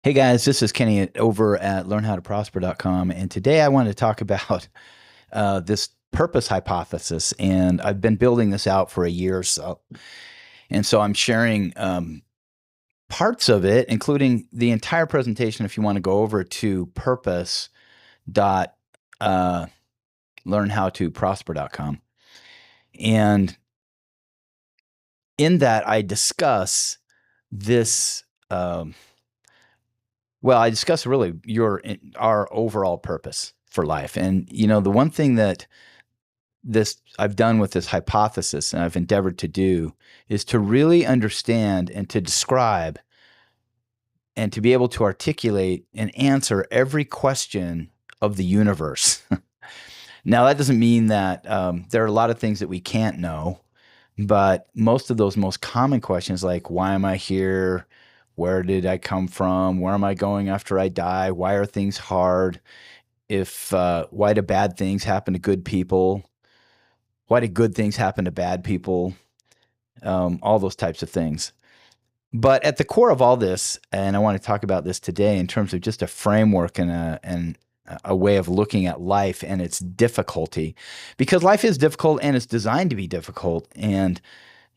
Hey guys, this is Kenny over at learnhowtoprosper.com, and today I want to talk about this purpose hypothesis. And I've been building this out for a year or so, and so I'm sharing parts of it, including the entire presentation. If you want to go over to purpose dot learnhowtoprosper.com, and in that I discuss this. Well, I discuss really our overall purpose for life. And the one thing that this I've done with this hypothesis and I've endeavored to do is to really understand and to describe and to be able to articulate and answer every question of the universe. Now, that doesn't mean that there are a lot of things that we can't know, but most of those most common questions, like why am I here? Where did I come from? Where am I going after I die? Why are things hard? If Why do bad things happen to good people? Why do good things happen to bad people? All those types of things. But at the core of all this, and I want to talk about this today in terms of just a framework and a way of looking at life and its difficulty, because life is difficult and it's designed to be difficult. And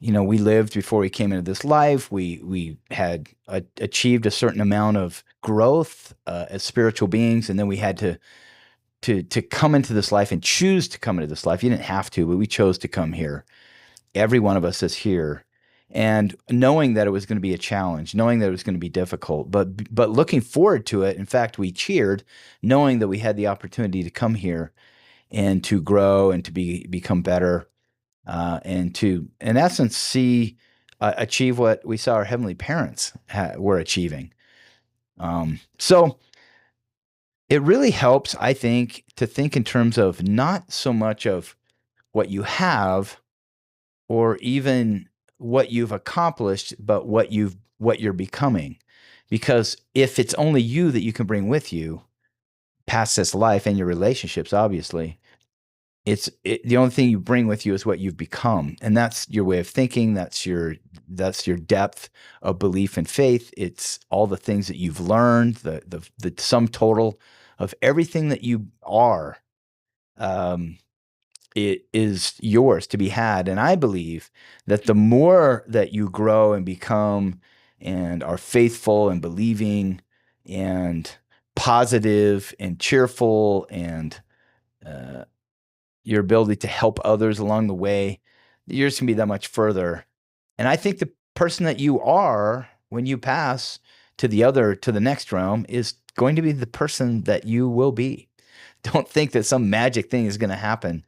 we lived before we came into this life. We had achieved a certain amount of growth as spiritual beings, and then we had to come into this life and choose to come into this life. You didn't have to, but we chose to come here. Every one of us is here, and knowing that it was going to be a challenge, knowing that it was going to be difficult, but looking forward to it. In fact, we cheered, knowing that we had the opportunity to come here and to grow and to become better, and to, in essence, achieve what we saw our heavenly parents were achieving. So it really helps, I think, to think in terms of not so much of what you have or even what you've accomplished, but what you're becoming. Because if it's only you that you can bring with you past this life and your relationships, obviously, the only thing you bring with you is what you've become, and that's your way of thinking. That's your depth of belief and faith. It's all the things that you've learned, the sum total of everything that you are. It is yours to be had, and I believe that the more that you grow and become, and are faithful and believing, and positive and cheerful, and uh, your ability to help others along the way, you're just gonna be that much further. And I think the person that you are when you pass to the next realm is going to be the person that you will be. Don't think that some magic thing is going to happen.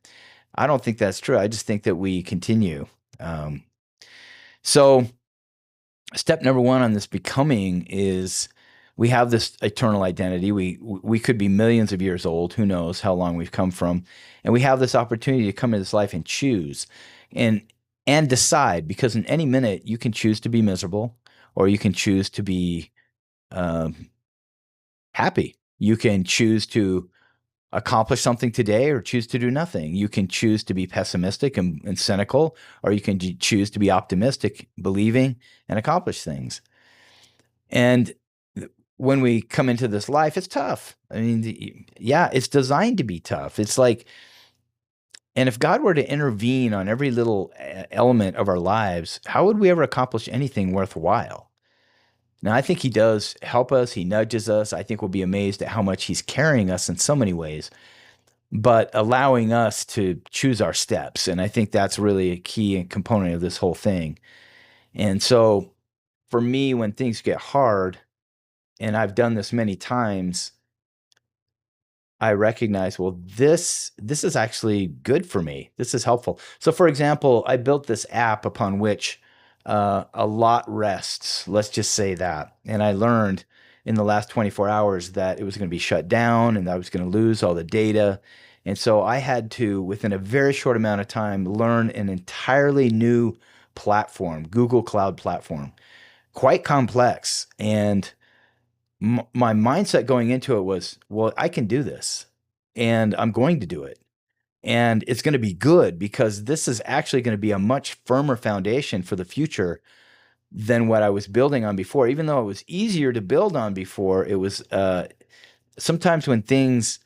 I don't think that's true. I just think that we continue. Um, so, step number one on this becoming is we have this eternal identity. We could be millions of years old. Who knows how long we've come from? And we have this opportunity to come into this life and choose and decide, because in any minute you can choose to be miserable, or you can choose to be um, happy. You can choose to accomplish something today or choose to do nothing. You can choose to be pessimistic and cynical, or you can choose to be optimistic, believing, and accomplish things. And when we come into this life, it's tough. I mean, yeah, it's designed to be tough. It's like, and if God were to intervene on every little element of our lives, how would we ever accomplish anything worthwhile? Now, I think He does help us. He nudges us. I think we'll be amazed at how much He's carrying us in so many ways, but allowing us to choose our steps. And I think that's really a key component of this whole thing. And so for me, when things get hard, and I've done this many times, I recognize, well, this is actually good for me. This is helpful. So, for example, I built this app upon which a lot rests. Let's just say that. And I learned in the last 24 hours that it was going to be shut down and I was going to lose all the data. And so I had to, within a very short amount of time, learn an entirely new platform, Google Cloud Platform, quite complex. And my mindset going into it was, well, I can do this and I'm going to do it. And it's going to be good, because this is actually going to be a much firmer foundation for the future than what I was building on before. Even though it was easier to build on before, it was sometimes when things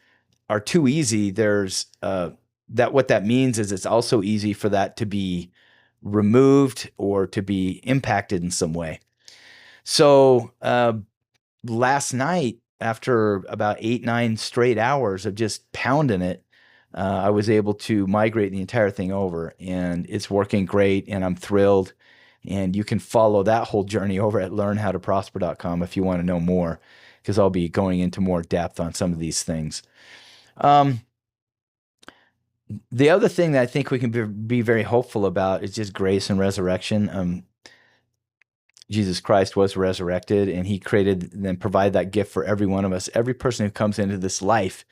are too easy, there's that what that means is it's also easy for that to be removed or to be impacted in some way. So last night, after about 8-9 straight hours of just pounding it, I was able to migrate the entire thing over, and it's working great, and I'm thrilled. And you can follow that whole journey over at learnhowtoprosper.com if you want to know more, because I'll be going into more depth on some of these things. The other thing that I think we can be very hopeful about is just grace and resurrection. Jesus Christ was resurrected, and he created and provided that gift for every one of us. Every person who comes into this life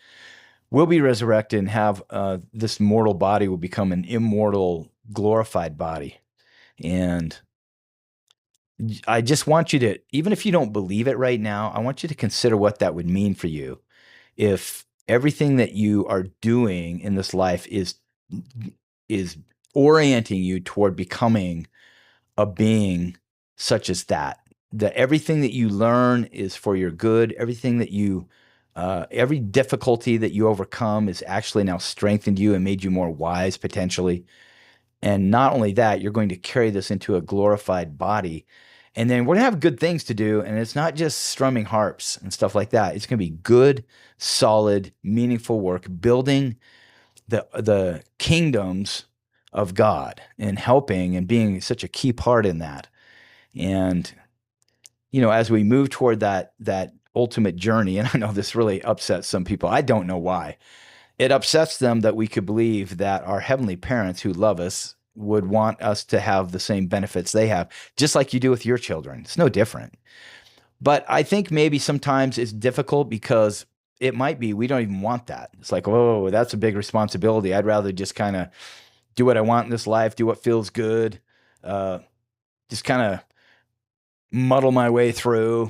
will be resurrected and have this mortal body will become an immortal, glorified body. And I just want you to, even if you don't believe it right now, I want you to consider what that would mean for you if everything that you are doing in this life is orienting you toward becoming a being such as that. That everything that you learn is for your good. Everything that you, every difficulty that you overcome is actually now strengthened you and made you more wise potentially. And not only that, you're going to carry this into a glorified body. And then we're going to have good things to do. And it's not just strumming harps and stuff like that. It's going to be good, solid, meaningful work, building the kingdoms of God and helping and being such a key part in that. And, you know, as we move toward that ultimate journey, and I know this really upsets some people. I don't know why. It upsets them that we could believe that our heavenly parents who love us would want us to have the same benefits they have, just like you do with your children. It's no different. But I think maybe sometimes it's difficult because it might be we don't even want that. It's like, oh, that's a big responsibility. I'd rather just kind of do what I want in this life, do what feels good, just kind of muddle my way through,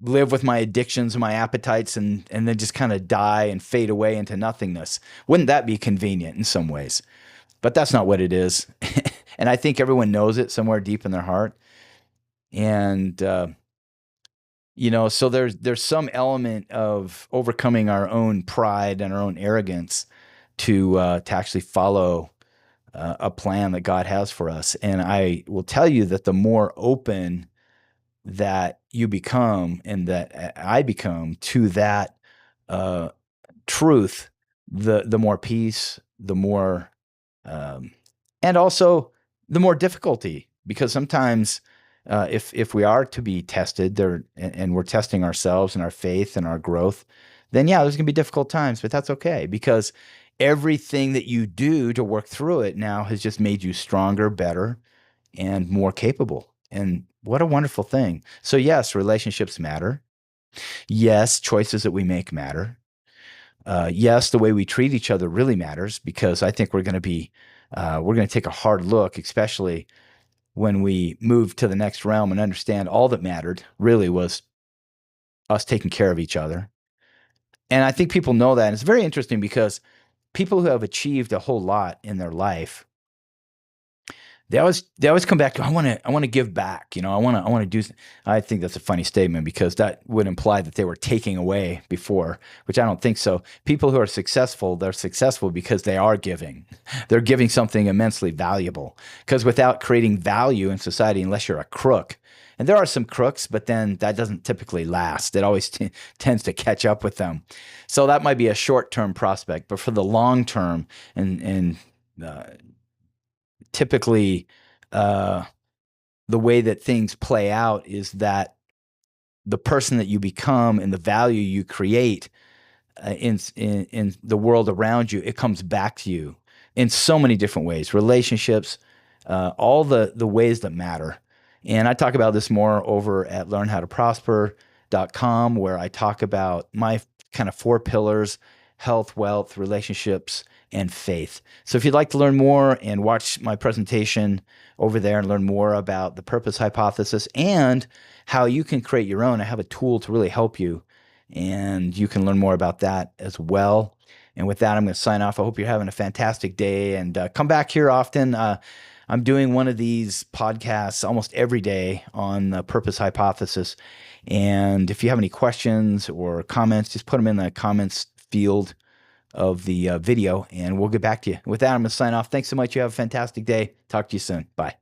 live with my addictions and my appetites, and then just kind of die and fade away into nothingness. Wouldn't that be convenient in some ways? But that's not what it is. And I think everyone knows it somewhere deep in their heart. And, you know, so there's some element of overcoming our own pride and our own arrogance to actually follow a plan that God has for us. And I will tell you that the more open that you become and that I become to that truth, the more peace, the more, and also the more difficulty, because sometimes if we are to be tested there and we're testing ourselves and our faith and our growth, then yeah, there's gonna be difficult times, but that's okay, because everything that you do to work through it now has just made you stronger, better, and more capable. And what a wonderful thing. So yes, relationships matter. Yes, choices that we make matter. Yes, the way we treat each other really matters, because I think we're going to take a hard look, especially when we move to the next realm and understand all that mattered really was us taking care of each other. And I think people know that. And it's very interesting because people who have achieved a whole lot in their life, they always come back to, I want to give back. You know, I want to do. I think that's a funny statement, because that would imply that they were taking away before, which I don't think so. People who are successful, they're successful because they are giving. They're giving something immensely valuable, because without creating value in society, unless you're a crook, and there are some crooks, but then that doesn't typically last. It always tends to catch up with them. So that might be a short-term prospect, but for the long term and typically the way that things play out is that the person that you become and the value you create in the world around you, it comes back to you in so many different ways, relationships, all the ways that matter. And I talk about this more over at learnhowtoprosper.com, where I talk about my kind of 4 pillars: health, wealth, relationships, and faith. So if you'd like to learn more and watch my presentation over there and learn more about the purpose hypothesis and how you can create your own, I have a tool to really help you, and you can learn more about that as well. And with that, I'm going to sign off. I hope you're having a fantastic day, and come back here often. I'm doing one of these podcasts almost every day on the purpose hypothesis. And if you have any questions or comments, just put them in the comments field of the video and we'll get back to you. With that, I'm going to sign off. Thanks so much. You have a fantastic day. Talk to you soon. Bye.